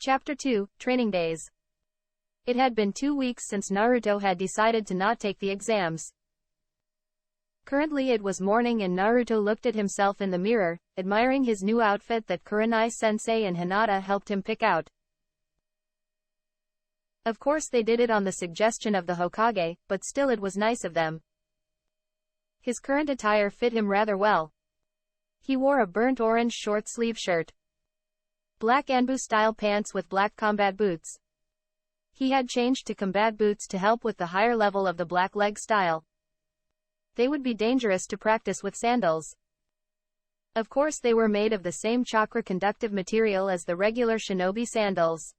Chapter 2, Training Days. It had been 2 weeks since Naruto had decided to not take the exams. Currently it was morning and Naruto looked at himself in the mirror, admiring his new outfit that Kurenai-sensei and Hinata helped him pick out. Of course they did it on the suggestion of the Hokage, but still it was nice of them. His current attire fit him rather well. He wore a burnt orange short-sleeve shirt, black Anbu-style pants with black combat boots. He had changed to combat boots to help with the higher level of the black leg style. They would be dangerous to practice with sandals. Of course they were made of the same chakra-conductive material as the regular shinobi sandals.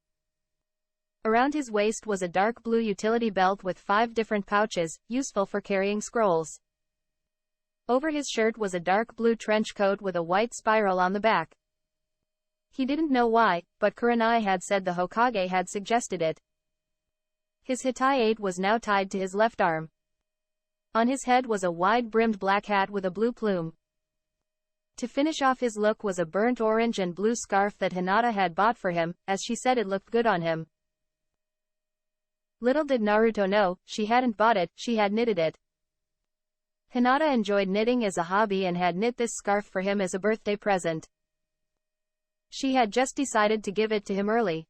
Around his waist was a dark blue utility belt with 5 different pouches, useful for carrying scrolls. Over his shirt was a dark blue trench coat with a white spiral on the back. He didn't know why, but Kurenai had said the Hokage had suggested it. His Hitai-8 was now tied to his left arm. On his head was a wide-brimmed black hat with a blue plume. To finish off his look was a burnt orange and blue scarf that Hinata had bought for him, as she said it looked good on him. Little did Naruto know, she hadn't bought it, she had knitted it. Hinata enjoyed knitting as a hobby and had knit this scarf for him as a birthday present. She had just decided to give it to him early.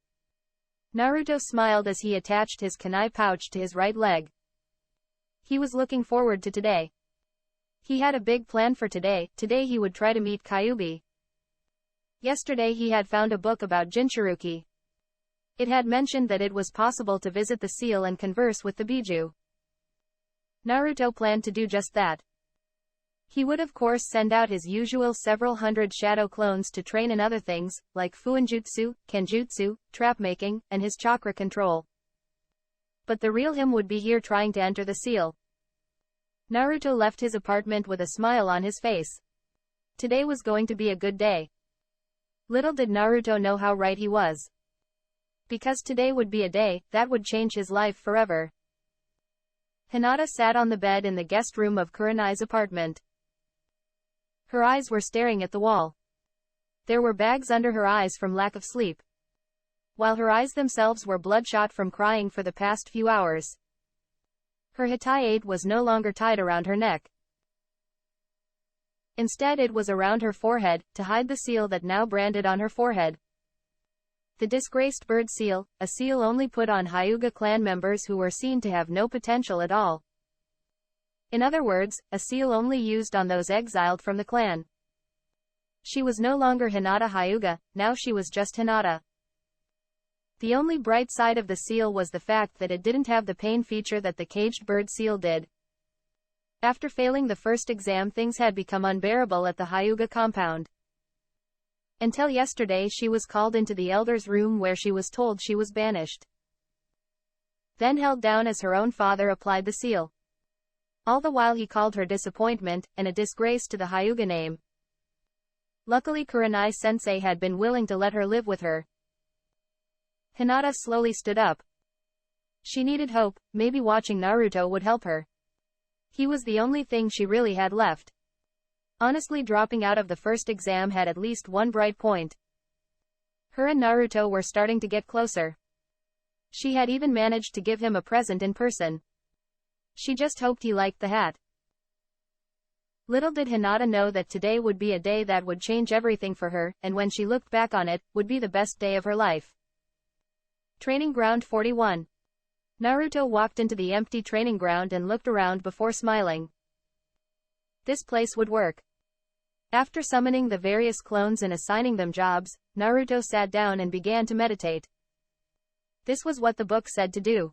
Naruto smiled as he attached his kunai pouch to his right leg. He was looking forward to today. He had a big plan for today. Today he would try to meet Kyuubi. Yesterday he had found a book about Jinchuruki. It had mentioned that it was possible to visit the seal and converse with the Biju. Naruto planned to do just that. He would of course send out his usual several hundred shadow clones to train in other things, like Fuinjutsu, Kenjutsu, trap-making, and his chakra control. But the real him would be here trying to enter the seal. Naruto left his apartment with a smile on his face. Today was going to be a good day. Little did Naruto know how right he was. Because today would be a day that would change his life forever. Hinata sat on the bed in the guest room of Kurenai's apartment. Her eyes were staring at the wall. There were bags under her eyes from lack of sleep, while her eyes themselves were bloodshot from crying for the past few hours. Her Hitai-8 was no longer tied around her neck. Instead it was around her forehead, to hide the seal that now branded on her forehead. The disgraced bird seal, a seal only put on Hyuga clan members who were seen to have no potential at all. In other words, a seal only used on those exiled from the clan. She was no longer Hinata Hyuga, now she was just Hinata. The only bright side of the seal was the fact that it didn't have the pain feature that the caged bird seal did. After failing the first exam, things had become unbearable at the Hyuga compound. Until yesterday she was called into the elder's room where she was told she was banished. Then held down as her own father applied the seal. All the while he called her disappointment, and a disgrace to the Hyuga name. Luckily Kurenai-sensei had been willing to let her live with her. Hinata slowly stood up. She needed hope, maybe watching Naruto would help her. He was the only thing she really had left. Honestly, dropping out of the first exam had at least one bright point. Her and Naruto were starting to get closer. She had even managed to give him a present in person. She just hoped he liked the hat. Little did Hinata know that today would be a day that would change everything for her, and when she looked back on it, would be the best day of her life. Training Ground 41. Naruto walked into the empty training ground and looked around before smiling. This place would work. After summoning the various clones and assigning them jobs, Naruto sat down and began to meditate. This was what the book said to do.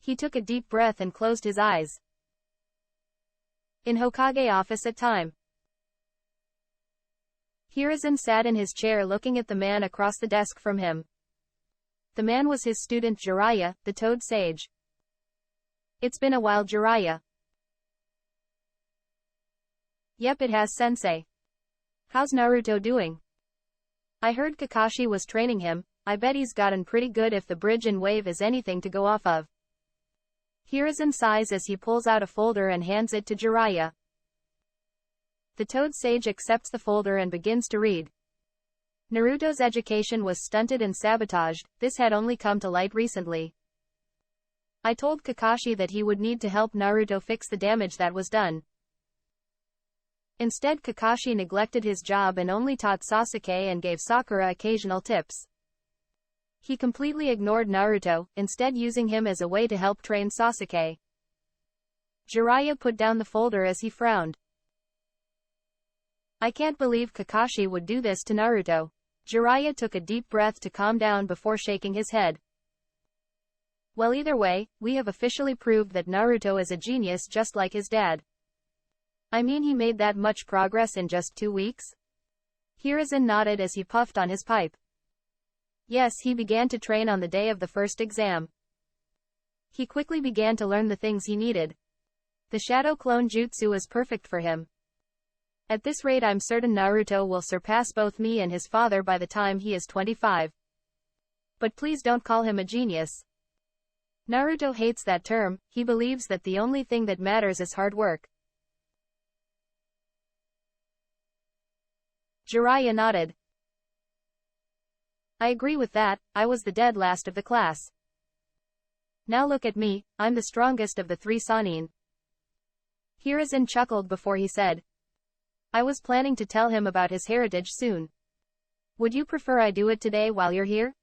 He took a deep breath and closed his eyes. In Hokage office at time. Hiruzen sat in his chair looking at the man across the desk from him. The man was his student Jiraiya, the Toad Sage. It's been a while, Jiraiya. Yep, it has, sensei. How's Naruto doing? I heard Kakashi was training him. I bet he's gotten pretty good if the bridge and wave is anything to go off of. Hiruzen sighs as he pulls out a folder and hands it to Jiraiya. The Toad Sage accepts the folder and begins to read. Naruto's education was stunted and sabotaged. This had only come to light recently. I told Kakashi that he would need to help Naruto fix the damage that was done. Instead, Kakashi neglected his job and only taught Sasuke and gave Sakura occasional tips. He completely ignored Naruto, instead using him as a way to help train Sasuke. Jiraiya put down the folder as he frowned. I can't believe Kakashi would do this to Naruto. Jiraiya took a deep breath to calm down before shaking his head. Well, either way, we have officially proved that Naruto is a genius just like his dad. I mean, he made that much progress in just 2 weeks? Hiruzen nodded as he puffed on his pipe. Yes, he began to train on the day of the first exam. He quickly began to learn the things he needed. The Shadow Clone Jutsu is perfect for him. At this rate, I'm certain Naruto will surpass both me and his father by the time he is 25. But please don't call him a genius. Naruto hates that term. He believes that the only thing that matters is hard work. Jiraiya nodded. I agree with that. I was the dead last of the class. Now look at me, I'm the strongest of the 3 Sannin. Hiruzen chuckled before he said, I was planning to tell him about his heritage soon. Would you prefer I do it today while you're here?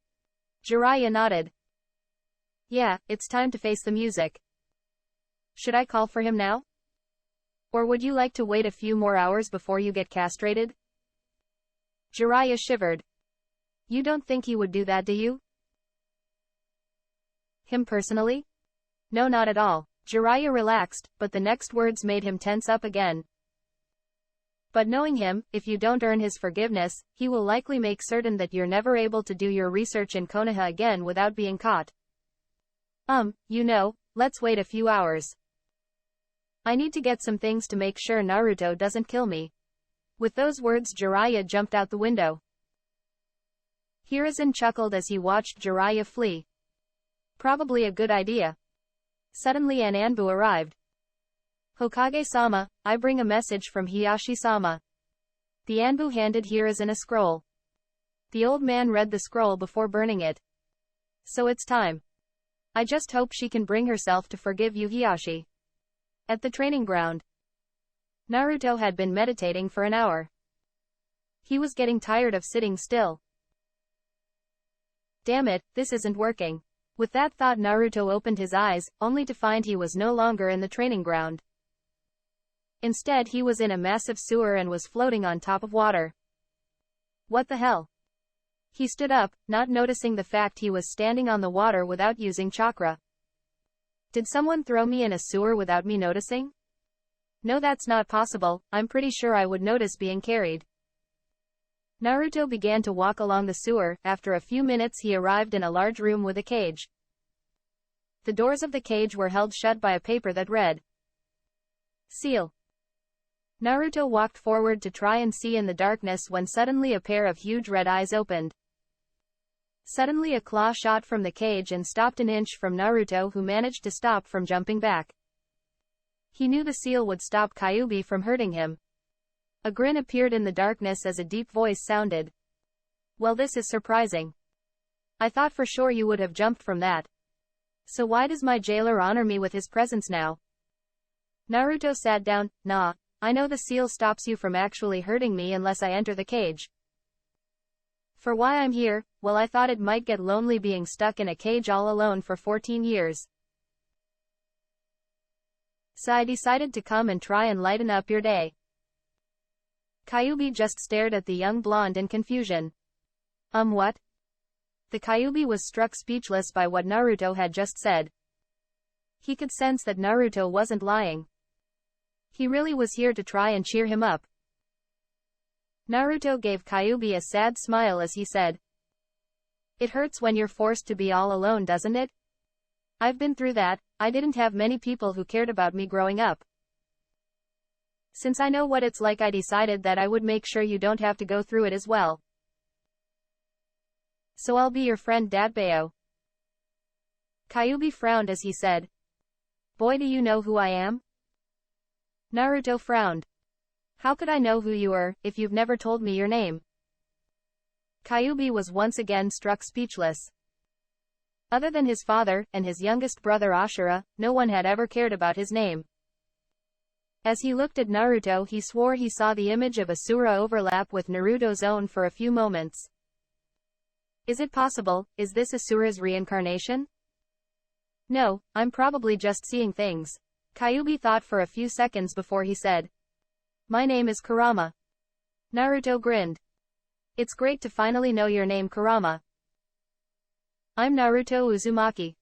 Jiraiya nodded. Yeah, it's time to face the music. Should I call for him now? Or would you like to wait a few more hours before you get castrated? Jiraiya shivered. You don't think he would do that, do you? Him personally? No, not at all. Jiraiya relaxed, but the next words made him tense up again. But knowing him, if you don't earn his forgiveness, he will likely make certain that you're never able to do your research in Konoha again without being caught. Let's wait a few hours. I need to get some things to make sure Naruto doesn't kill me. With those words, Jiraiya jumped out the window. Hiruzen chuckled as he watched Jiraiya flee. Probably a good idea. Suddenly an Anbu arrived. Hokage-sama, I bring a message from Hiyashi-sama. The Anbu handed Hiruzen a scroll. The old man read the scroll before burning it. So it's time. I just hope she can bring herself to forgive you, Hiyashi. At the training ground, Naruto had been meditating for an hour. He was getting tired of sitting still. Damn it, this isn't working. With that thought, Naruto opened his eyes, only to find he was no longer in the training ground. Instead, he was in a massive sewer and was floating on top of water. What the hell? He stood up, not noticing the fact he was standing on the water without using chakra. Did someone throw me in a sewer without me noticing? No, that's not possible. I'm pretty sure I would notice being carried. Naruto began to walk along the sewer. After a few minutes, he arrived in a large room with a cage. The doors of the cage were held shut by a paper that read, Seal. Naruto walked forward to try and see in the darkness when suddenly a pair of huge red eyes opened. Suddenly a claw shot from the cage and stopped an inch from Naruto, who managed to stop from jumping back. He knew the seal would stop Kyuubi from hurting him. A grin appeared in the darkness as a deep voice sounded. Well, this is surprising. I thought for sure you would have jumped from that. So why does my jailer honor me with his presence now? Naruto sat down. Nah, I know the seal stops you from actually hurting me unless I enter the cage. For why I'm here, well, I thought it might get lonely being stuck in a cage all alone for 14 years. So I decided to come and try and lighten up your day. Kyuubi just stared at the young blonde in confusion. What? The Kyuubi was struck speechless by what Naruto had just said. He could sense that Naruto wasn't lying. He really was here to try and cheer him up. Naruto gave Kyuubi a sad smile as he said, It hurts when you're forced to be all alone, doesn't it? I've been through that. I didn't have many people who cared about me growing up. Since I know what it's like, I decided that I would make sure you don't have to go through it as well. So I'll be your friend, Datbeo. Kyuubi frowned as he said, Boy, do you know who I am? Naruto frowned. How could I know who you are, if you've never told me your name? Kyuubi was once again struck speechless. Other than his father and his youngest brother Ashura, no one had ever cared about his name. As he looked at Naruto, he swore he saw the image of Asura overlap with Naruto's own for a few moments. Is it possible? Is this Asura's reincarnation? No, I'm probably just seeing things. Kyuubi thought for a few seconds before he said, "My name is Kurama." Naruto grinned. "It's great to finally know your name, Kurama. I'm Naruto Uzumaki,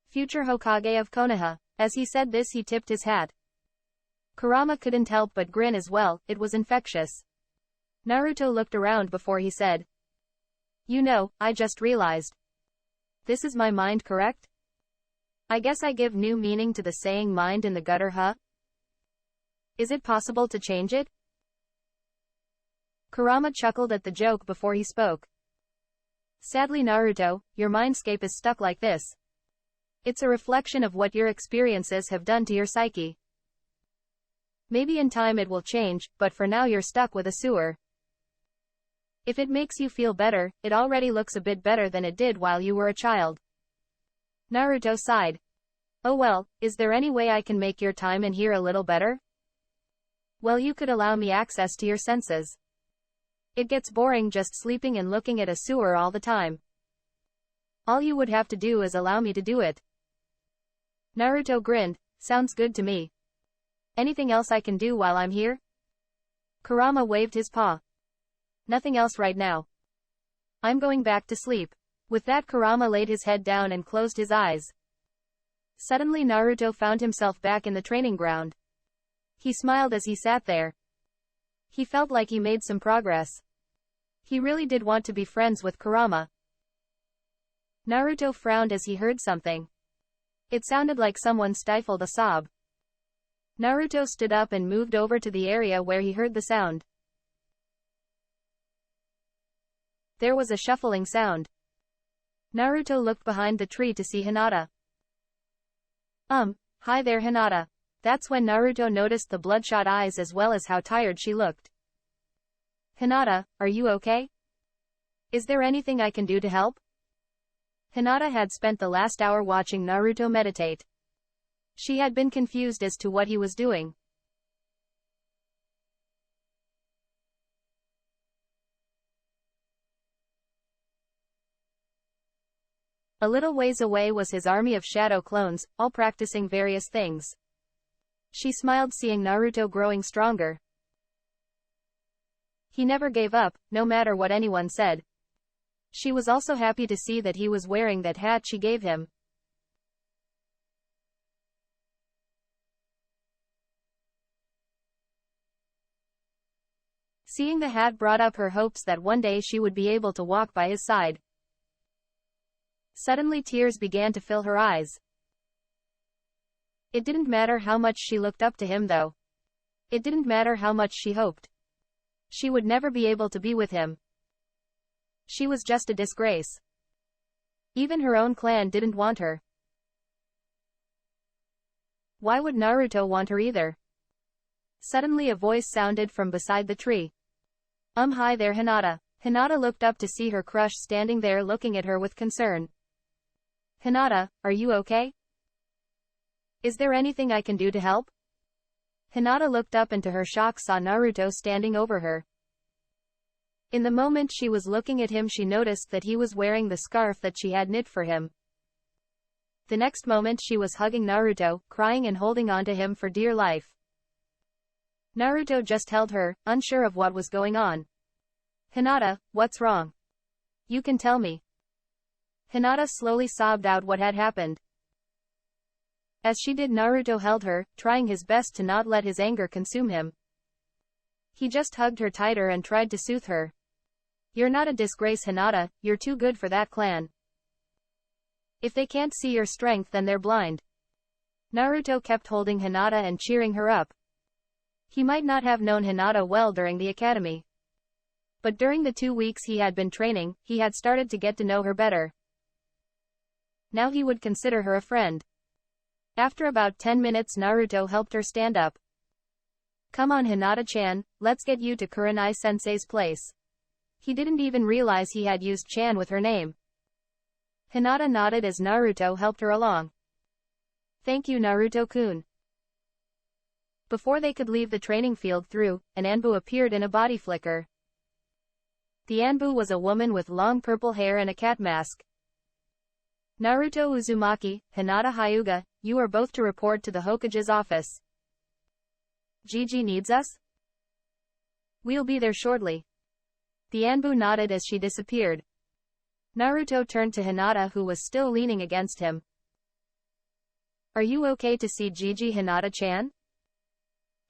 future Hokage of Konoha." As he said this, he tipped his hat. Kurama couldn't help but grin as well, it was infectious. Naruto looked around before he said, "You know, I just realized. This is my mind, correct? I guess I give new meaning to the saying mind in the gutter, huh? Is it possible to change it?" Kurama chuckled at the joke before he spoke. "Sadly, Naruto, your mindscape is stuck like this. It's a reflection of what your experiences have done to your psyche. Maybe in time it will change, but for now you're stuck with a sewer. If it makes you feel better, it already looks a bit better than it did while you were a child." Naruto sighed. "Oh well, is there any way I can make your time in here a little better? Well, you could allow me access to your senses. It gets boring just sleeping and looking at a sewer all the time. All you would have to do is allow me to do it." Naruto grinned. "Sounds good to me. Anything else I can do while I'm here?" Kurama waved his paw. "Nothing else right now. I'm going back to sleep." With that, Kurama laid his head down and closed his eyes. Suddenly Naruto found himself back in the training ground. He smiled as he sat there. He felt like he made some progress. He really did want to be friends with Kurama. Naruto frowned as he heard something. It sounded like someone stifled a sob. Naruto stood up and moved over to the area where he heard the sound. There was a shuffling sound. Naruto looked behind the tree to see Hinata. Hi there, Hinata." That's when Naruto noticed the bloodshot eyes as well as how tired she looked. "Hinata, are you okay? Is there anything I can do to help?" Hinata had spent the last hour watching Naruto meditate. She had been confused as to what he was doing. A little ways away was his army of shadow clones, all practicing various things. She smiled seeing Naruto growing stronger. He never gave up, no matter what anyone said. She was also happy to see that he was wearing that hat she gave him. Seeing the hat brought up her hopes that one day she would be able to walk by his side. Suddenly tears began to fill her eyes. It didn't matter how much she looked up to him though. It didn't matter how much she hoped. She would never be able to be with him. She was just a disgrace. Even her own clan didn't want her. Why would Naruto want her either? Suddenly a voice sounded from beside the tree. Hi there, Hinata." Hinata looked up to see her crush standing there looking at her with concern. "Hinata, are you okay? Is there anything I can do to help?" Hinata looked up and to her shock saw Naruto standing over her. In the moment she was looking at him, she noticed that he was wearing the scarf that she had knit for him. The next moment she was hugging Naruto, crying and holding on to him for dear life. Naruto just held her, unsure of what was going on. "Hinata, what's wrong? You can tell me." Hinata slowly sobbed out what had happened. As she did, Naruto held her, trying his best to not let his anger consume him. He just hugged her tighter and tried to soothe her. "You're not a disgrace, Hinata, you're too good for that clan. If they can't see your strength then they're blind." Naruto kept holding Hinata and cheering her up. He might not have known Hinata well during the academy. But during the 2 weeks he had been training, he had started to get to know her better. Now he would consider her a friend. After about 10 minutes Naruto helped her stand up. "Come on, Hinata-chan, let's get you to Kurenai-sensei's place. He didn't even realize he had used Chan with her name. Hinata nodded as Naruto helped her along. Thank you, Naruto-kun. Before they could leave the training field an Anbu appeared in a body flicker. The Anbu was a woman with long purple hair and a cat mask. Naruto Uzumaki, Hinata Hyuga, you are both to report to the Hokage's office. Gigi needs us? We'll be there shortly. The Anbu nodded as she disappeared. Naruto turned to Hinata, who was still leaning against him. Are you okay to see Gigi, Hinata-chan?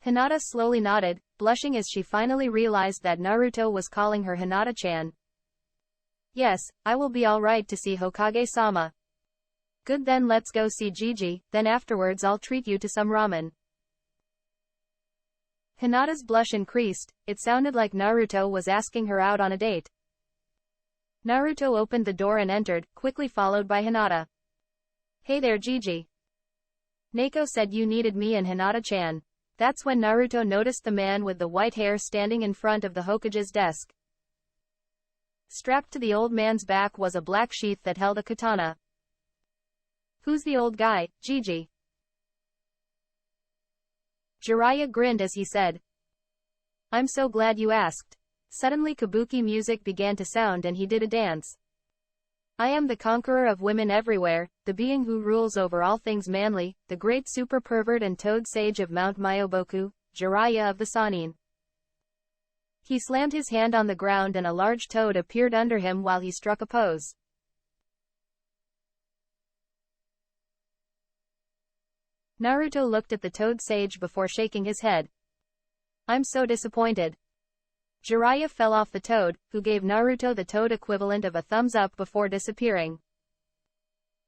Hinata slowly nodded, blushing as she finally realized that Naruto was calling her Hinata-chan. Yes, I will be alright to see Hokage-sama. Good, then let's go see Gigi, then afterwards I'll treat you to some ramen. Hinata's blush increased, it sounded like Naruto was asking her out on a date. Naruto opened the door and entered, quickly followed by Hinata. Hey there, Gigi. Neko said you needed me and Hinata-chan. That's when Naruto noticed the man with the white hair standing in front of the Hokage's desk. Strapped to the old man's back was a black sheath that held a katana. Who's the old guy, Gigi? Jiraiya grinned as he said. I'm so glad you asked. Suddenly kabuki music began to sound and he did a dance. I am the conqueror of women everywhere, the being who rules over all things manly, the great super pervert and toad sage of Mount Myoboku, Jiraiya of the Sannin. He slammed his hand on the ground and a large toad appeared under him while he struck a pose. Naruto looked at the toad sage before shaking his head. I'm so disappointed. Jiraiya fell off the toad, who gave Naruto the toad equivalent of a thumbs up before disappearing.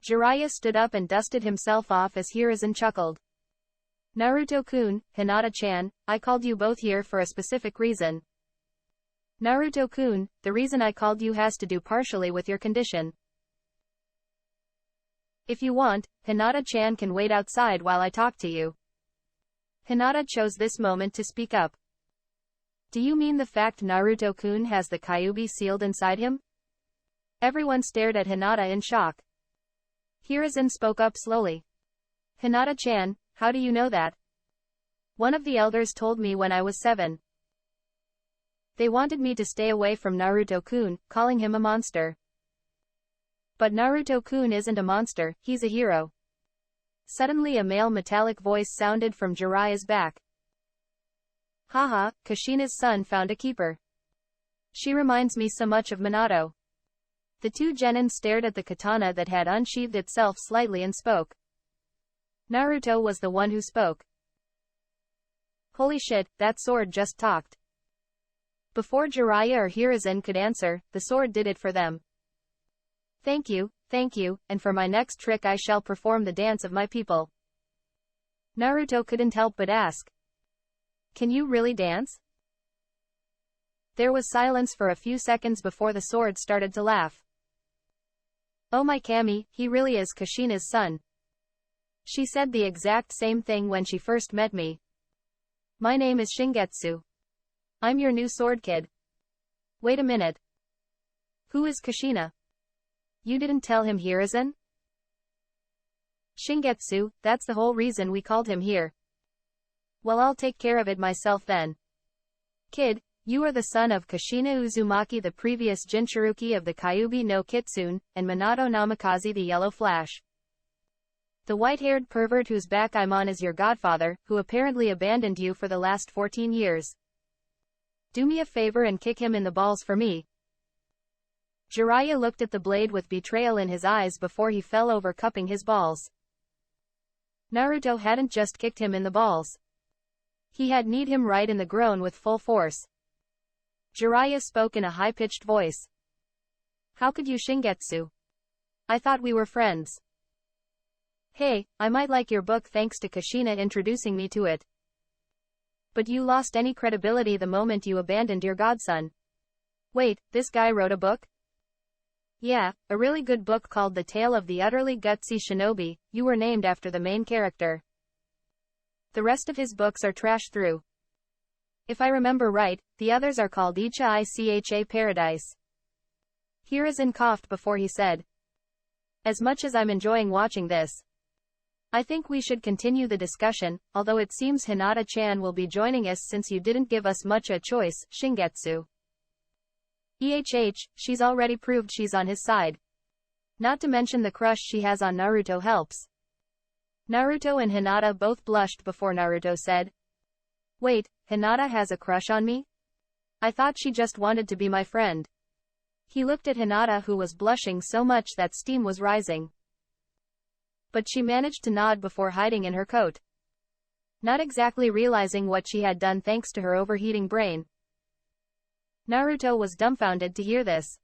Jiraiya stood up and dusted himself off as Hiruzen chuckled. Naruto-kun, Hinata-chan, I called you both here for a specific reason. Naruto-kun, the reason I called you has to do partially with your condition. If you want, Hinata-chan can wait outside while I talk to you. Hinata chose this moment to speak up. Do you mean the fact Naruto-kun has the Kyuubi sealed inside him? Everyone stared at Hinata in shock. Hiruzen spoke up slowly. Hinata-chan, how do you know that? One of the elders told me when I was 7. They wanted me to stay away from Naruto-kun, calling him a monster. But Naruto-kun isn't a monster, he's a hero. Suddenly a male metallic voice sounded from Jiraiya's back. Haha, Kushina's son found a keeper. She reminds me so much of Minato. The two genin stared at the katana that had unsheathed itself slightly and spoke. Naruto was the one who spoke. Holy shit, that sword just talked. Before Jiraiya or Hiruzen could answer, the sword did it for them. Thank you, and for my next trick I shall perform the dance of my people. Naruto couldn't help but ask. Can you really dance? There was silence for a few seconds before the sword started to laugh. Oh my Kami, he really is Kushina's son. She said the exact same thing when she first met me. My name is Shingetsu. I'm your new sword kid. Wait a minute. Who is Kushina? You didn't tell him Hiruzen? Shingetsu, that's the whole reason we called him here. Well, I'll take care of it myself then. Kid, you are the son of Kushina Uzumaki, the previous Jinchuruki of the Kyuubi no Kitsune, and Minato Namikaze, the Yellow Flash. The white-haired pervert whose back I'm on is your godfather, who apparently abandoned you for the last 14 years. Do me a favor and kick him in the balls for me. Jiraiya looked at the blade with betrayal in his eyes before he fell over cupping his balls. Naruto hadn't just kicked him in the balls. He had kneed him right in the groin with full force. Jiraiya spoke in a high-pitched voice. How could you, Shingetsu? I thought we were friends. Hey, I might like your book thanks to Kushina introducing me to it. But you lost any credibility the moment you abandoned your godson. Wait, this guy wrote a book? Yeah, a really good book called The Tale of the Utterly Gutsy Shinobi. You were named after the main character. The rest of his books are trash through. If I remember right, the others are called Icha Paradise. Hiruzen coughed before he said, as much as I'm enjoying watching this, I think we should continue the discussion, although it seems Hinata-chan will be joining us since you didn't give us much a choice, Shingetsu. She's already proved she's on his side. Not to mention the crush she has on Naruto helps. Naruto and Hinata both blushed before Naruto said, wait, Hinata has a crush on me? I thought she just wanted to be my friend. He looked at Hinata who was blushing so much that steam was rising. But she managed to nod before hiding in her coat. Not exactly realizing what she had done thanks to her overheating brain. Naruto was dumbfounded to hear this.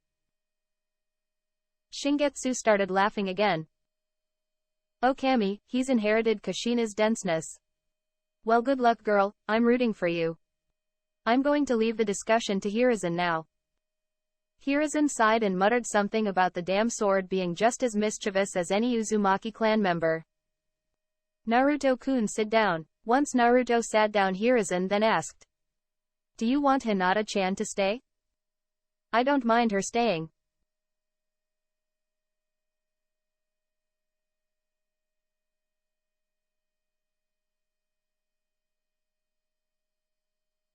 Shingetsu started laughing again. Oh Kami, he's inherited Kushina's denseness. Well, good luck girl, I'm rooting for you. I'm going to leave the discussion to Hiruzen now. Hiruzen sighed and muttered something about the damn sword being just as mischievous as any Uzumaki clan member. Naruto-kun, sit down. Once Naruto sat down, Hiruzen then asked, do you want Hinata-chan to stay? I don't mind her staying.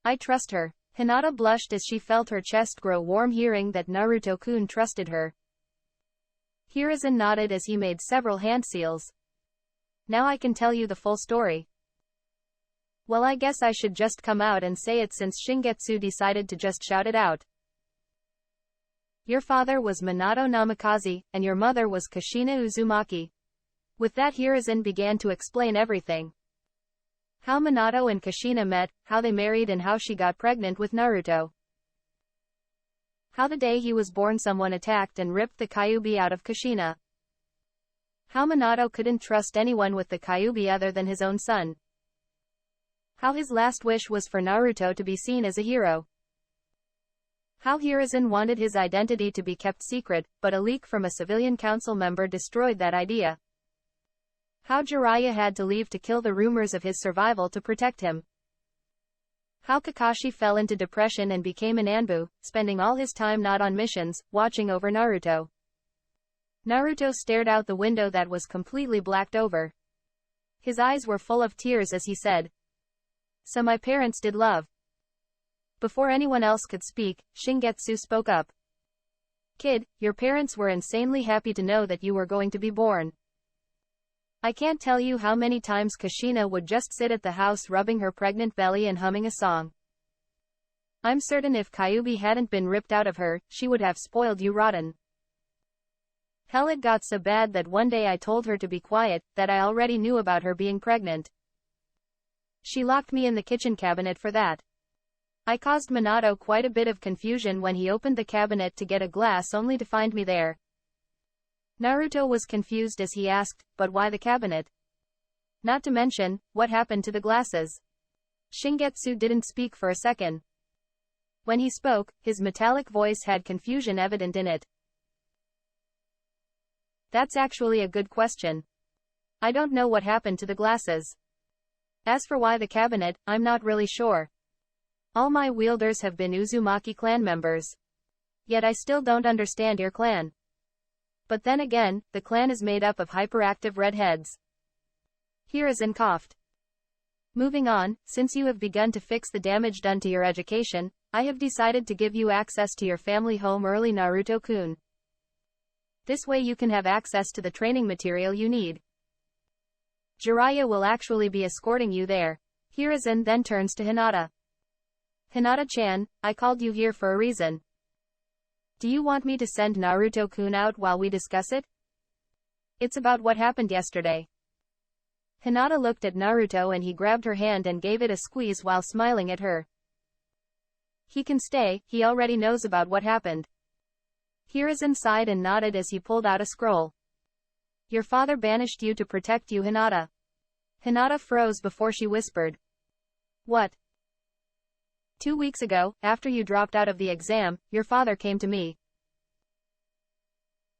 I trust her. Hinata blushed as she felt her chest grow warm hearing that Naruto-kun trusted her. Hiruzen nodded as he made several hand seals. Now I can tell you the full story. Well, I guess I should just come out and say it since Shingetsu decided to just shout it out. Your father was Minato Namikaze, and your mother was Kushina Uzumaki. With that, Hiruzen began to explain everything. How Minato and Kushina met, how they married, and how she got pregnant with Naruto. How the day he was born someone attacked and ripped the Kyuubi out of Kushina. How Minato couldn't trust anyone with the Kyuubi other than his own son. How his last wish was for Naruto to be seen as a hero. How Hiruzen wanted his identity to be kept secret, but a leak from a civilian council member destroyed that idea. How Jiraiya had to leave to kill the rumors of his survival to protect him. How Kakashi fell into depression and became an Anbu, spending all his time not on missions, watching over Naruto. Naruto stared out the window that was completely blacked over. His eyes were full of tears as he said, so my parents did love. Before anyone else could speak, Shingetsu spoke up. Kid, your parents were insanely happy to know that you were going to be born. I can't tell you how many times Kushina would just sit at the house rubbing her pregnant belly and humming a song. I'm certain if Kyuubi hadn't been ripped out of her, she would have spoiled you rotten. Hell, it got so bad that one day I told her to be quiet, that I already knew about her being pregnant. She locked me in the kitchen cabinet for that. I caused Minato quite a bit of confusion when he opened the cabinet to get a glass only to find me there. Naruto was confused as he asked, but why the cabinet? Not to mention, what happened to the glasses? Shingetsu didn't speak for a second. When he spoke, his metallic voice had confusion evident in it. That's actually a good question. I don't know what happened to the glasses. As for why the cabinet, I'm not really sure. All my wielders have been Uzumaki clan members. Yet I still don't understand your clan. But then again, the clan is made up of hyperactive redheads. Hiruzen coughed. Moving on, since you have begun to fix the damage done to your education, I have decided to give you access to your family home early, Naruto-kun. This way you can have access to the training material you need. Jiraiya will actually be escorting you there. Hiruzen then turns to Hinata. Hinata-chan, I called you here for a reason. Do you want me to send Naruto-kun out while we discuss it? It's about what happened yesterday. Hinata looked at Naruto and he grabbed her hand and gave it a squeeze while smiling at her. He can stay, he already knows about what happened. Hiruzen sighed and nodded as he pulled out a scroll. Your father banished you to protect you, Hinata. Hinata froze before she whispered. What? 2 weeks ago, after you dropped out of the exam, your father came to me.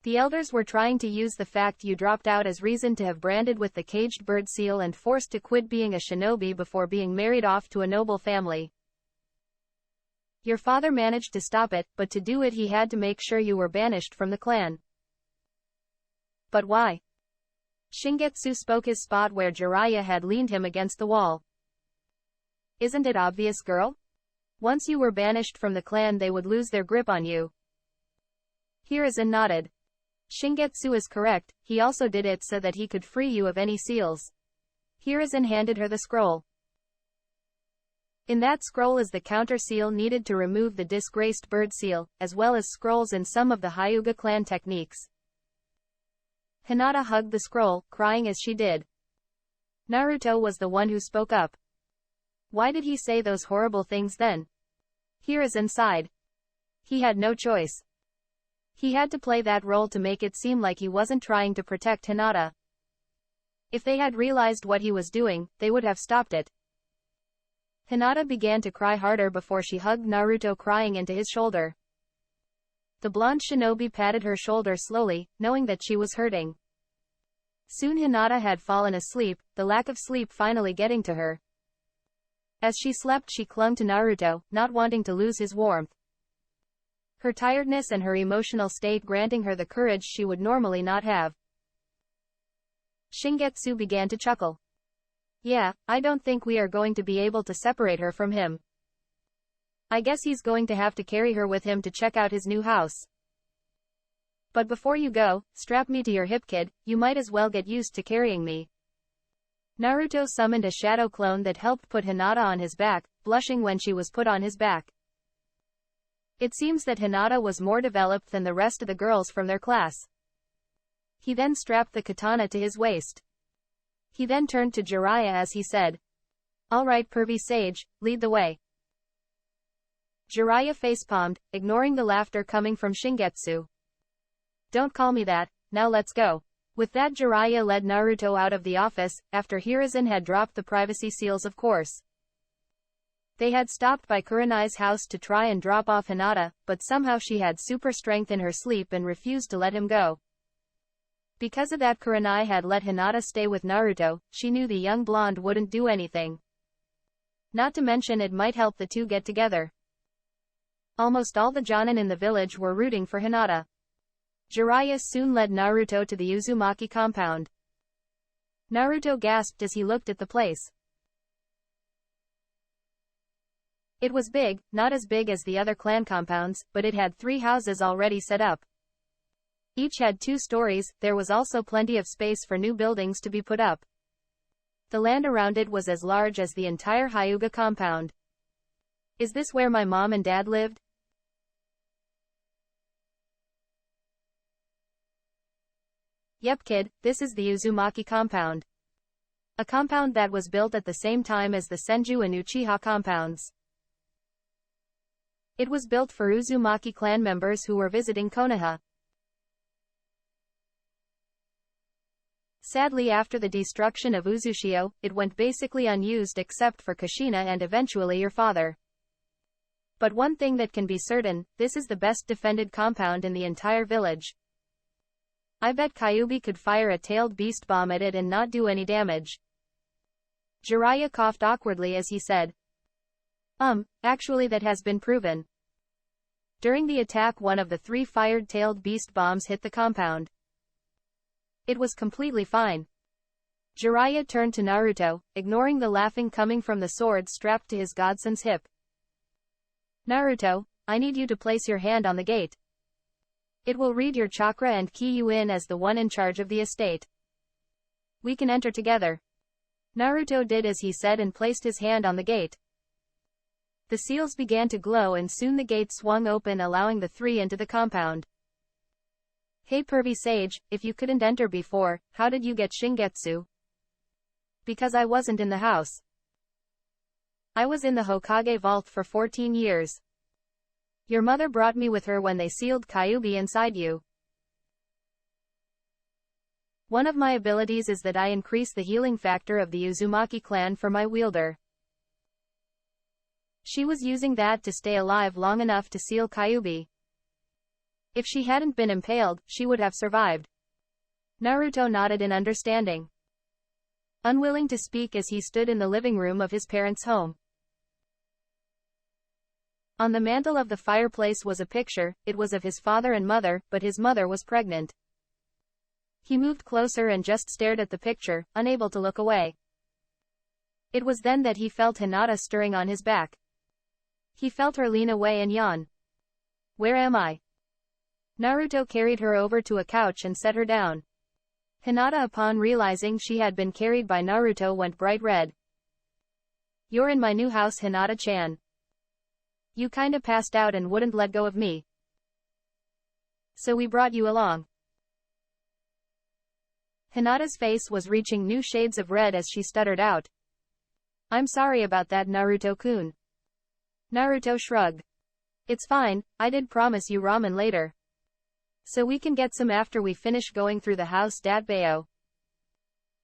The elders were trying to use the fact you dropped out as reason to have branded with the caged bird seal and forced to quit being a shinobi before being married off to a noble family. Your father managed to stop it, but to do it he had to make sure you were banished from the clan. But why? Shingetsu spoke his spot where Jiraiya had leaned him against the wall. Isn't it obvious, girl? Once you were banished from the clan they would lose their grip on you. Hiruzen nodded. Shingetsu is correct, he also did it so that he could free you of any seals. Hiruzen handed her the scroll. In that scroll is the counter seal needed to remove the disgraced bird seal, as well as scrolls in some of the Hyuga clan techniques. Hinata hugged the scroll, crying as she did. Naruto was the one who spoke up. Why did he say those horrible things then? Hiruzen sighed. He had no choice. He had to play that role to make it seem like he wasn't trying to protect Hinata. If they had realized what he was doing, they would have stopped it. Hinata began to cry harder before she hugged Naruto, crying into his shoulder. The blonde shinobi patted her shoulder slowly, knowing that she was hurting. Soon Hinata had fallen asleep, the lack of sleep finally getting to her. As she slept she clung to Naruto, not wanting to lose his warmth. Her tiredness and her emotional state granting her the courage she would normally not have. Shingetsu began to chuckle. Yeah, I don't think we are going to be able to separate her from him. I guess he's going to have to carry her with him to check out his new house. But before you go, strap me to your hip, kid, you might as well get used to carrying me. Naruto summoned a shadow clone that helped put Hinata on his back, blushing when she was put on his back. It seems that Hinata was more developed than the rest of the girls from their class. He then strapped the katana to his waist. He then turned to Jiraiya as he said, "All right, pervy sage, lead the way." Jiraiya facepalmed, ignoring the laughter coming from Shingetsu. "Don't call me that, now let's go." With that Jiraiya led Naruto out of the office, after Hiruzen had dropped the privacy seals, of course. They had stopped by Kurenai's house to try and drop off Hinata, but somehow she had super strength in her sleep and refused to let him go. Because of that Kurenai had let Hinata stay with Naruto, she knew the young blonde wouldn't do anything. Not to mention it might help the two get together. Almost all the Jonin in the village were rooting for Hinata. Jiraiya soon led Naruto to the Uzumaki compound. Naruto gasped as he looked at the place. It was big, not as big as the other clan compounds, but it had 3 houses already set up. Each had 2 stories, there was also plenty of space for new buildings to be put up. The land around it was as large as the entire Hyuga compound. Is this where my mom and dad lived? Yep, kid, this is the Uzumaki compound. A compound that was built at the same time as the Senju and Uchiha compounds. It was built for Uzumaki clan members who were visiting Konoha. Sadly, after the destruction of Uzushio, it went basically unused except for Kushina and eventually your father. But one thing that can be certain, this is the best defended compound in the entire village. I bet Kyuubi could fire a tailed beast bomb at it and not do any damage. Jiraiya coughed awkwardly as he said, Actually that has been proven. During the attack one of the 3 fired tailed beast bombs hit the compound. It was completely fine. Jiraiya turned to Naruto, ignoring the laughing coming from the sword strapped to his godson's hip. Naruto, I need you to place your hand on the gate. It will read your chakra and key you in as the one in charge of the estate. We can enter together. Naruto did as he said and placed his hand on the gate. The seals began to glow and soon the gate swung open, allowing the 3 into the compound. Hey pervy sage, if you couldn't enter before, how did you get Shingetsu? Because I wasn't in the house. I was in the Hokage vault for 14 years. Your mother brought me with her when they sealed Kyuubi inside you. One of my abilities is that I increase the healing factor of the Uzumaki clan for my wielder. She was using that to stay alive long enough to seal Kyuubi. If she hadn't been impaled, she would have survived. Naruto nodded in understanding. Unwilling to speak as he stood in the living room of his parents' home. On the mantel of the fireplace was a picture. It was of his father and mother, but his mother was pregnant. He moved closer and just stared at the picture, unable to look away. It was then that he felt Hinata stirring on his back. He felt her lean away and yawn. "Where am I?" Naruto carried her over to a couch and set her down. Hinata, upon realizing she had been carried by Naruto, went bright red. "You're in my new house, Hinata-chan. You kinda passed out and wouldn't let go of me. So we brought you along." Hinata's face was reaching new shades of red as she stuttered out. "I'm sorry about that, Naruto-kun." Naruto shrugged. "It's fine, I did promise you ramen later. So we can get some after we finish going through the house, Datbayo.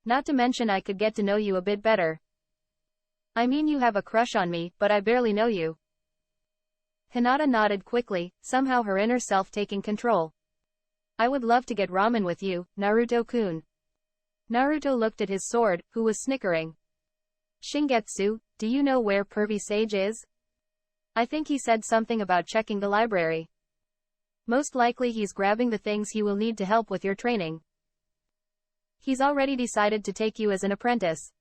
Not to mention I could get to know you a bit better. I mean, you have a crush on me, but I barely know you." Hinata nodded quickly, somehow her inner self taking control. "I would love to get ramen with you, Naruto-kun." Naruto looked at his sword, who was snickering. "Shingetsu, do you know where Pervy Sage is? I think he said something about checking the library. Most likely he's grabbing the things he will need to help with your training. He's already decided to take you as an apprentice."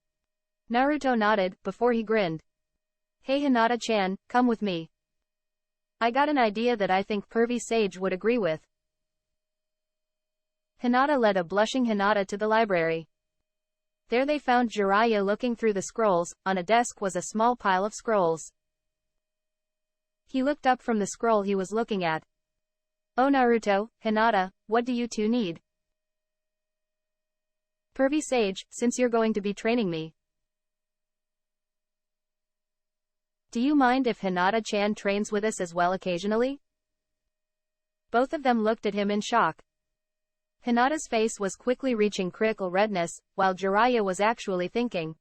Naruto nodded, before he grinned. "Hey Hinata-chan, come with me. I got an idea that I think Pervy Sage would agree with." Hinata led a blushing Hinata to the library. There they found Jiraiya looking through the scrolls. On a desk was a small pile of scrolls. He looked up from the scroll he was looking at. "Oh Naruto, Hinata, what do you two need?" "Pervy Sage, since you're going to be training me, do you mind if Hinata-chan trains with us as well occasionally?" Both of them looked at him in shock. Hinata's face was quickly reaching critical redness, while Jiraiya was actually thinking.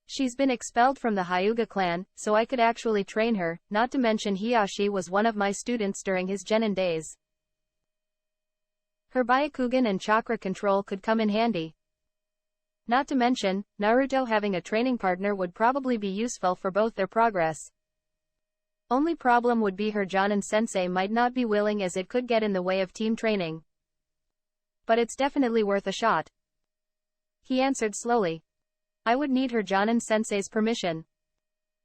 "She's been expelled from the Hyuga clan, so I could actually train her, not to mention Hiyashi was one of my students during his genin days. Her Byakugan and chakra control could come in handy. Not to mention, Naruto having a training partner would probably be useful for both their progress. Only problem would be her Jonin-sensei might not be willing, as it could get in the way of team training. But it's definitely worth a shot." He answered slowly. "I would need her Jonin-sensei's permission.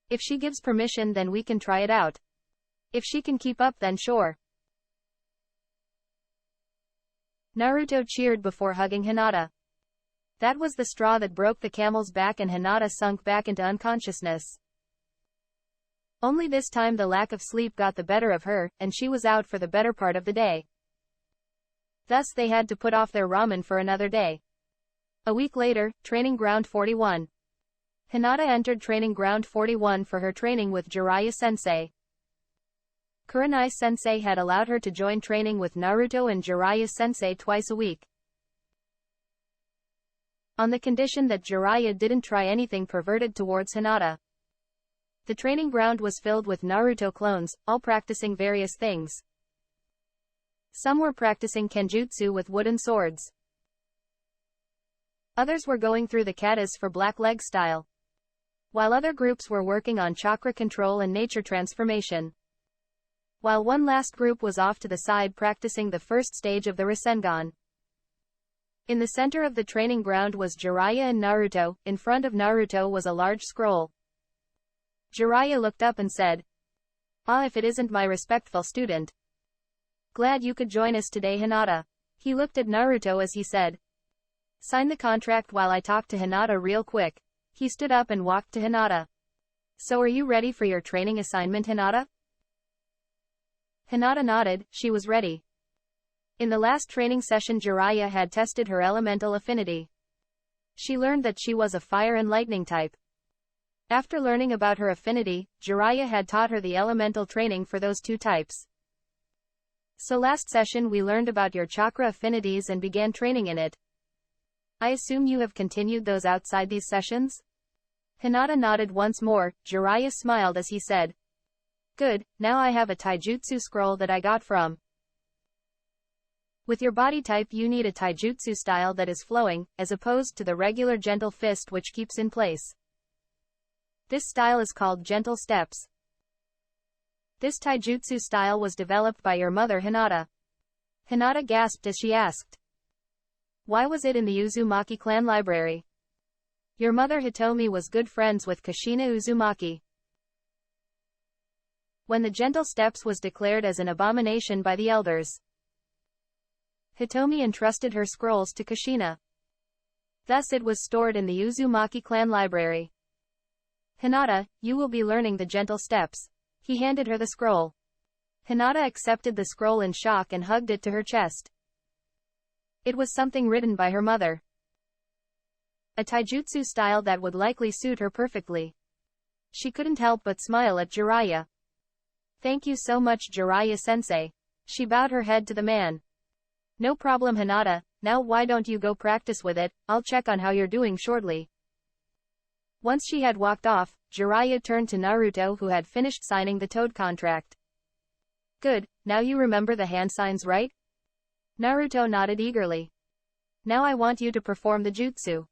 If she gives permission, then we can try it out. If she can keep up, then sure." Naruto cheered before hugging Hinata. That was the straw that broke the camel's back, and Hinata sunk back into unconsciousness. Only this time the lack of sleep got the better of her, and she was out for the better part of the day. Thus they had to put off their ramen for another day. A week later, Training Ground 41. Hinata entered Training Ground 41 for her training with Jiraiya-sensei. Kurenai-sensei had allowed her to join training with Naruto and Jiraiya-sensei twice a week, on the condition that Jiraiya didn't try anything perverted towards Hinata. The training ground was filled with Naruto clones, all practicing various things. Some were practicing kenjutsu with wooden swords. Others were going through the katas for black leg style, while other groups were working on chakra control and nature transformation. While one last group was off to the side practicing the first stage of the Rasengan. In the center of the training ground was Jiraiya and Naruto. In front of Naruto was a large scroll. Jiraiya looked up and said, "Ah, if it isn't my respectful student. Glad you could join us today, Hinata." He looked at Naruto as he said, "Sign the contract while I talk to Hinata real quick." He stood up and walked to Hinata. "So are you ready for your training assignment, Hinata?" Hinata nodded. She was ready. In the last training session, Jiraiya had tested her elemental affinity. She learned that she was a fire and lightning type. After learning about her affinity, Jiraiya had taught her the elemental training for those two types. "So last session we learned about your chakra affinities and began training in it. I assume you have continued those outside these sessions?" Hinata nodded once more. Jiraiya smiled as he said, "Good, now I have a taijutsu scroll that I got from. With your body type you need a taijutsu style that is flowing, as opposed to the regular gentle fist which keeps in place. This style is called gentle steps. This taijutsu style was developed by your mother Hinata. Hinata gasped as she asked. Why was it in the Uzumaki clan library? Your mother Hitomi was good friends with Kushina Uzumaki. When the gentle steps was declared as an abomination by the elders, Hitomi entrusted her scrolls to Kushina. Thus it was stored in the Uzumaki clan library. Hinata, you will be learning the gentle steps. He handed her the scroll. Hinata accepted the scroll in shock and hugged it to her chest. It was something written by her mother. A taijutsu style that would likely suit her perfectly. She couldn't help but smile at Jiraiya. Thank you so much, Jiraiya-sensei. She bowed her head to the man. No problem, Hinata. Now why don't you go practice with it? I'll check on how you're doing shortly. Once she had walked off, Jiraiya turned to Naruto, who had finished signing the Toad contract. Good, now you remember the hand signs, right? Naruto nodded eagerly. Now I want you to perform the jutsu.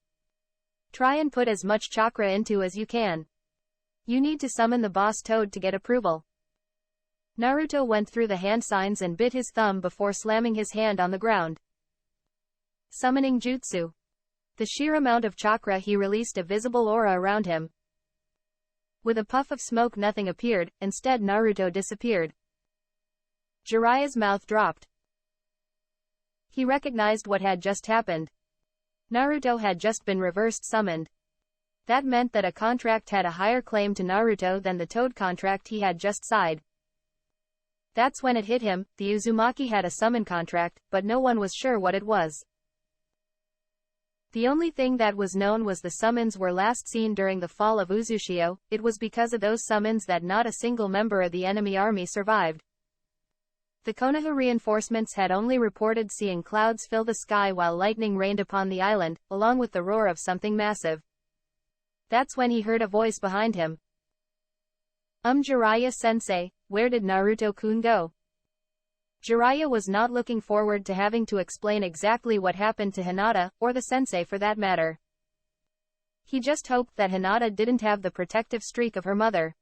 Try and put as much chakra into as you can. You need to summon the boss Toad to get approval. Naruto went through the hand signs and bit his thumb before slamming his hand on the ground. Summoning jutsu. The sheer amount of chakra he released a visible aura around him. With a puff of smoke nothing appeared, instead Naruto disappeared. Jiraiya's mouth dropped. He recognized what had just happened. Naruto had just been reversed summoned. That meant that a contract had a higher claim to Naruto than the Toad contract he had just signed. That's when it hit him, the Uzumaki had a summon contract, but no one was sure what it was. The only thing that was known was the summons were last seen during the fall of Uzushio. It was because of those summons that not a single member of the enemy army survived. The Konoha reinforcements had only reported seeing clouds fill the sky while lightning rained upon the island, along with the roar of something massive. That's when he heard a voice behind him. Jiraiya-sensei, where did Naruto-kun go? Jiraiya was not looking forward to having to explain exactly what happened to Hinata, or the sensei for that matter. He just hoped that Hinata didn't have the protective streak of her mother.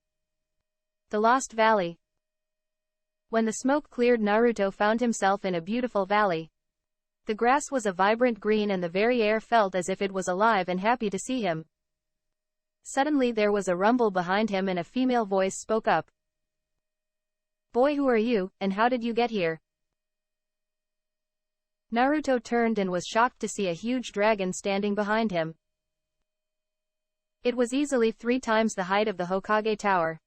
The Lost Valley. When the smoke cleared, Naruto found himself in a beautiful valley. The grass was a vibrant green and the very air felt as if it was alive and happy to see him. Suddenly there was a rumble behind him and a female voice spoke up. Boy, who are you, and how did you get here? Naruto turned and was shocked to see a huge dragon standing behind him. It was easily 3 times the height of the Hokage Tower.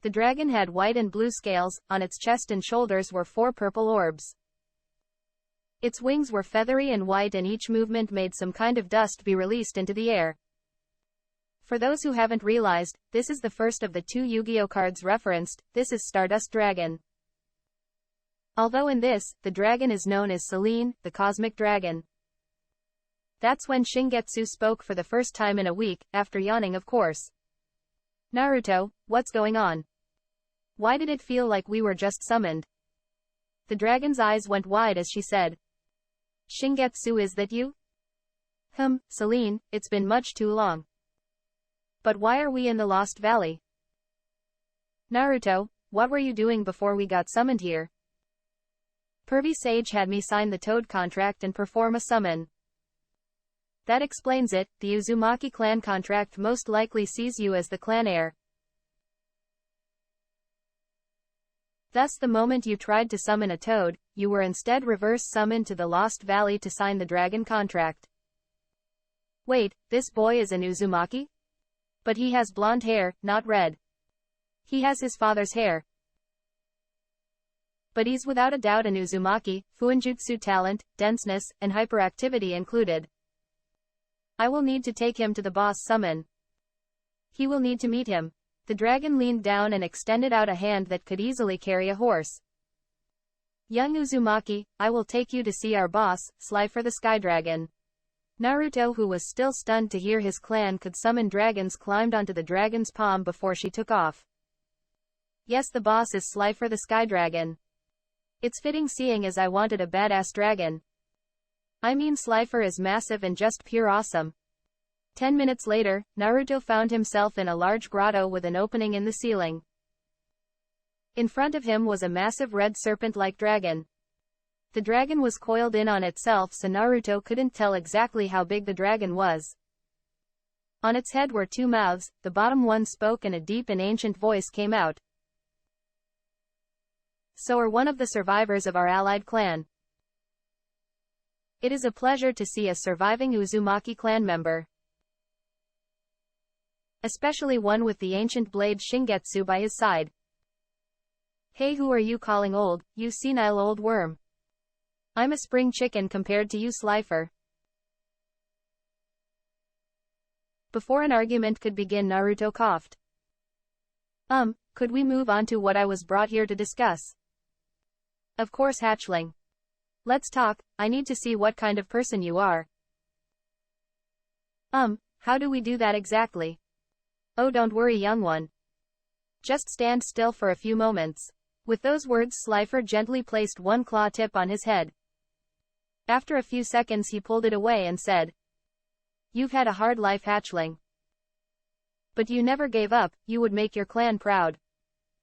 The dragon had white and blue scales, on its chest and shoulders were 4 purple orbs. Its wings were feathery and white and each movement made some kind of dust be released into the air. For those who haven't realized, this is the first of the 2 Yu-Gi-Oh cards referenced. This is Stardust Dragon. Although in this, the dragon is known as Selene, the Cosmic Dragon. That's when Shingetsu spoke for the first time in a week, after yawning of course. Naruto, what's going on? Why did it feel like we were just summoned? The dragon's eyes went wide as she said. Shingetsu, is that you? Selene, it's been much too long. But why are we in the Lost Valley? Naruto, what were you doing before we got summoned here? Pervy Sage had me sign the Toad contract and perform a summon. That explains it, the Uzumaki clan contract most likely sees you as the clan heir. Thus the moment you tried to summon a Toad, you were instead reverse summoned to the Lost Valley to sign the dragon contract. Wait, this boy is an Uzumaki? But he has blonde hair, not red. He has his father's hair. But he's without a doubt an Uzumaki, Fuinjutsu talent, denseness, and hyperactivity included. I will need to take him to the boss summon. He will need to meet him. The dragon leaned down and extended out a hand that could easily carry a horse. Young Uzumaki, I will take you to see our boss, Slifer the Sky Dragon. Naruto, who was still stunned to hear his clan could summon dragons, climbed onto the dragon's palm before she took off. Yes, the boss is Slifer the Sky Dragon. It's fitting seeing as I wanted a badass dragon. I mean, Slifer is massive and just pure awesome. 10 minutes later, Naruto found himself in a large grotto with an opening in the ceiling. In front of him was a massive red serpent-like dragon. The dragon was coiled in on itself, so Naruto couldn't tell exactly how big the dragon was. On its head were two mouths, the bottom one spoke and a deep and ancient voice came out. So are one of the survivors of our allied clan. It is a pleasure to see a surviving Uzumaki clan member. Especially one with the ancient blade Shingetsu by his side. Hey, who are you calling old, you senile old worm? I'm a spring chicken compared to you, Slifer. Before an argument could begin, Naruto coughed. Could we move on to what I was brought here to discuss? Of course, hatchling. Let's talk, I need to see what kind of person you are. How do we do that exactly? Oh, don't worry, young one. Just stand still for a few moments. With those words, Slifer gently placed one claw tip on his head. After a few seconds he pulled it away and said, You've had a hard life, hatchling. But you never gave up, you would make your clan proud.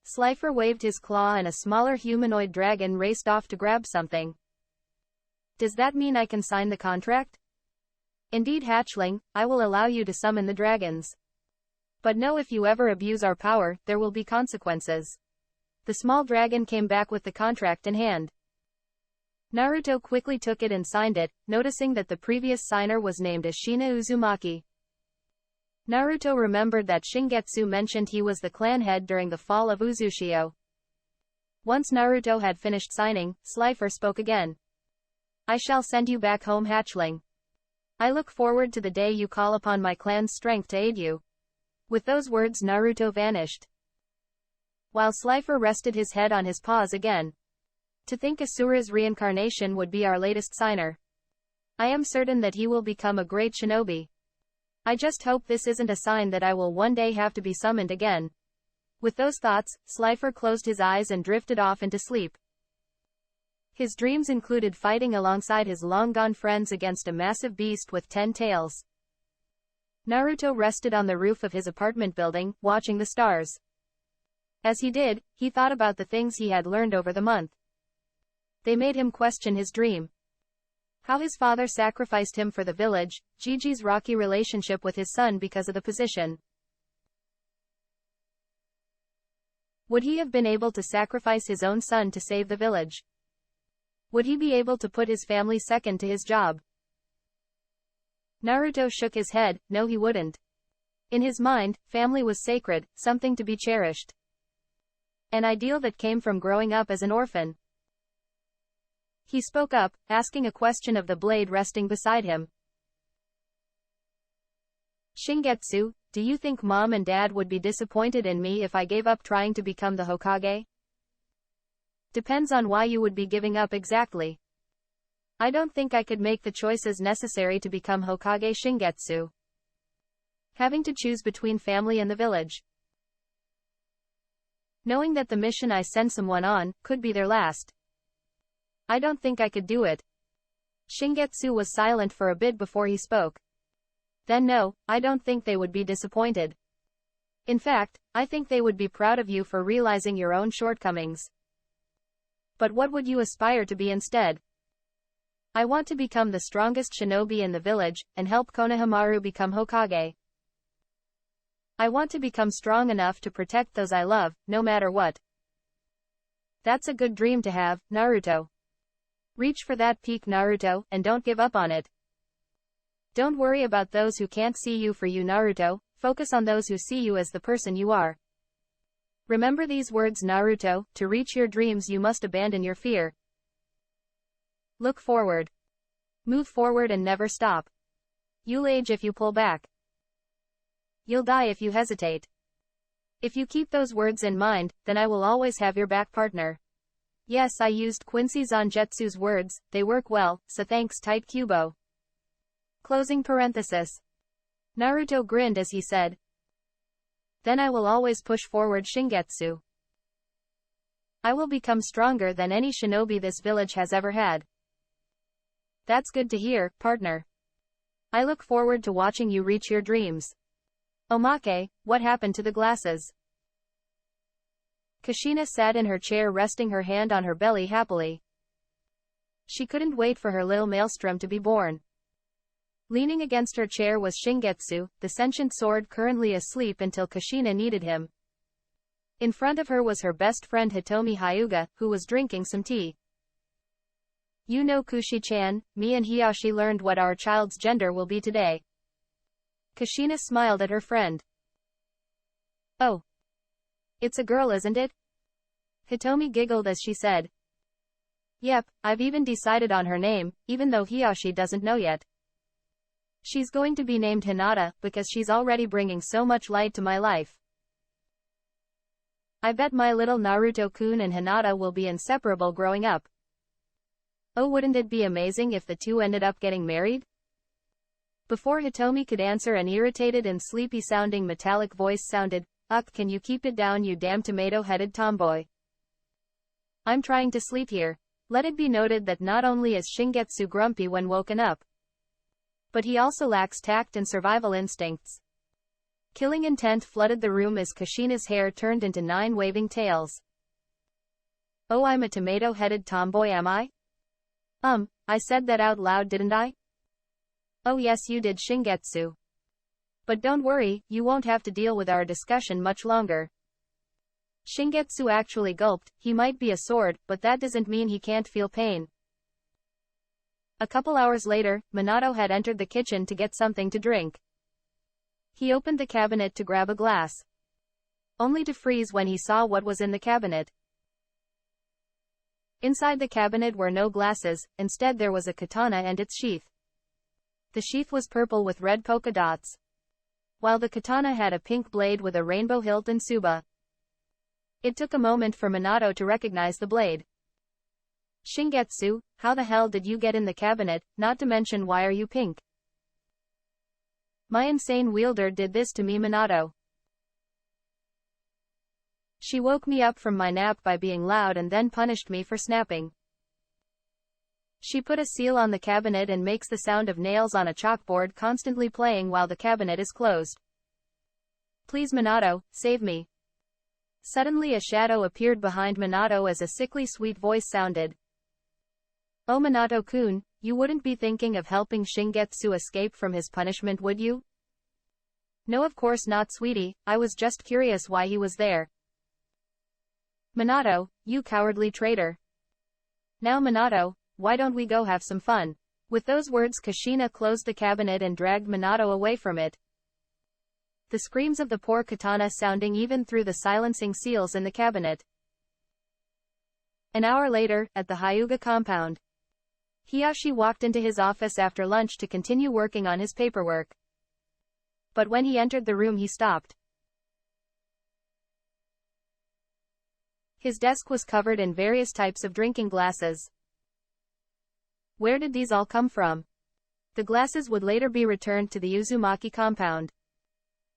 Slifer waved his claw and a smaller humanoid dragon raced off to grab something. Does that mean I can sign the contract? Indeed, hatchling, I will allow you to summon the dragons. But know if you ever abuse our power, there will be consequences. The small dragon came back with the contract in hand. Naruto quickly took it and signed it, noticing that the previous signer was named Ashina Uzumaki. Naruto remembered that Shingetsu mentioned he was the clan head during the fall of Uzushio. Once Naruto had finished signing, Slifer spoke again. I shall send you back home, hatchling. I look forward to the day you call upon my clan's strength to aid you. With those words, Naruto vanished. While Slifer rested his head on his paws again. To think Asura's reincarnation would be our latest signer. I am certain that he will become a great shinobi. I just hope this isn't a sign that I will one day have to be summoned again. With those thoughts, Slifer closed his eyes and drifted off into sleep. His dreams included fighting alongside his long-gone friends against a massive beast with 10 tails. Naruto rested on the roof of his apartment building, watching the stars. As he did, he thought about the things he had learned over the month. They made him question his dream. How his father sacrificed him for the village, Gigi's rocky relationship with his son because of the position. Would he have been able to sacrifice his own son to save the village? Would he be able to put his family second to his job? Naruto shook his head, no, he wouldn't. In his mind, family was sacred, something to be cherished. An ideal that came from growing up as an orphan. He spoke up, asking a question of the blade resting beside him. Shingetsu, do you think Mom and Dad would be disappointed in me if I gave up trying to become the Hokage? Depends on why you would be giving up exactly. I don't think I could make the choices necessary to become Hokage, Shingetsu. Having to choose between family and the village. Knowing that the mission I send someone on could be their last. I don't think I could do it. Shingetsu was silent for a bit before he spoke. Then no, I don't think they would be disappointed. In fact, I think they would be proud of you for realizing your own shortcomings. But what would you aspire to be instead? I want to become the strongest shinobi in the village, and help Konohamaru become Hokage. I want to become strong enough to protect those I love, no matter what. That's a good dream to have, Naruto. Reach for that peak, Naruto, and don't give up on it. Don't worry about those who can't see you for you, Naruto, focus on those who see you as the person you are. Remember these words, Naruto, to reach your dreams you must abandon your fear. Look forward. Move forward and never stop. You'll age if you pull back. You'll die if you hesitate. If you keep those words in mind, then I will always have your back, partner. Yes, I used Quincy Zangetsu's words, they work well, so thanks, Tight Kubo. Closing parenthesis. Naruto grinned as he said. Then I will always push forward, Shingetsu. I will become stronger than any shinobi this village has ever had. That's good to hear, partner. I look forward to watching you reach your dreams. Omake, what happened to the glasses? Kushina sat in her chair resting her hand on her belly happily. She couldn't wait for her little maelstrom to be born. Leaning against her chair was Shingetsu, the sentient sword currently asleep until Kushina needed him. In front of her was her best friend Hitomi Hyuga, who was drinking some tea. You know Kushi-chan, me and Hiyashi learned what our child's gender will be today. Kushina smiled at her friend. Oh. It's a girl, isn't it? Hitomi giggled as she said. Yep, I've even decided on her name, even though Hiyashi doesn't know yet. She's going to be named Hinata, because she's already bringing so much light to my life. I bet my little Naruto-kun and Hinata will be inseparable growing up. Oh, wouldn't it be amazing if the two ended up getting married? Before Hitomi could answer, an irritated and sleepy-sounding metallic voice sounded, Ugh, can you keep it down, you damn tomato-headed tomboy? I'm trying to sleep here. Let it be noted that not only is Shingetsu grumpy when woken up, but he also lacks tact and survival instincts. Killing intent flooded the room as Kushina's hair turned into 9 waving tails. Oh, I'm a tomato-headed tomboy, am I? I said that out loud, didn't I? Oh yes, you did, Shingetsu. But don't worry, you won't have to deal with our discussion much longer. Shingetsu actually gulped. He might be a sword, but that doesn't mean he can't feel pain. A couple hours later, Minato had entered the kitchen to get something to drink. He opened the cabinet to grab a glass, only to freeze when he saw what was in the cabinet. Inside the cabinet were no glasses, instead there was a katana and its sheath. The sheath was purple with red polka dots, while the katana had a pink blade with a rainbow hilt and tsuba. It took a moment for Minato to recognize the blade. Shingetsu, how the hell did you get in the cabinet, not to mention why are you pink? My insane wielder did this to me, Minato. She woke me up from my nap by being loud and then punished me for snapping. She put a seal on the cabinet and makes the sound of nails on a chalkboard constantly playing while the cabinet is closed. Please, Minato, save me. Suddenly a shadow appeared behind Minato as a sickly sweet voice sounded. Oh, Minato-kun, you wouldn't be thinking of helping Shingetsu escape from his punishment, would you? No, of course not, sweetie, I was just curious why he was there. Minato, you cowardly traitor. Now, Minato, why don't we go have some fun? With those words, Kushina closed the cabinet and dragged Minato away from it. The screams of the poor katana sounding even through the silencing seals in the cabinet. An hour later, at the Hyuga compound, Hiyashi walked into his office after lunch to continue working on his paperwork. But when he entered the room, he stopped. His desk was covered in various types of drinking glasses. Where did these all come from? The glasses would later be returned to the Uzumaki compound.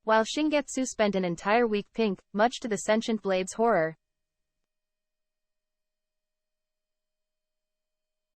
While Shingetsu spent an entire week pink, much to the sentient blade's horror.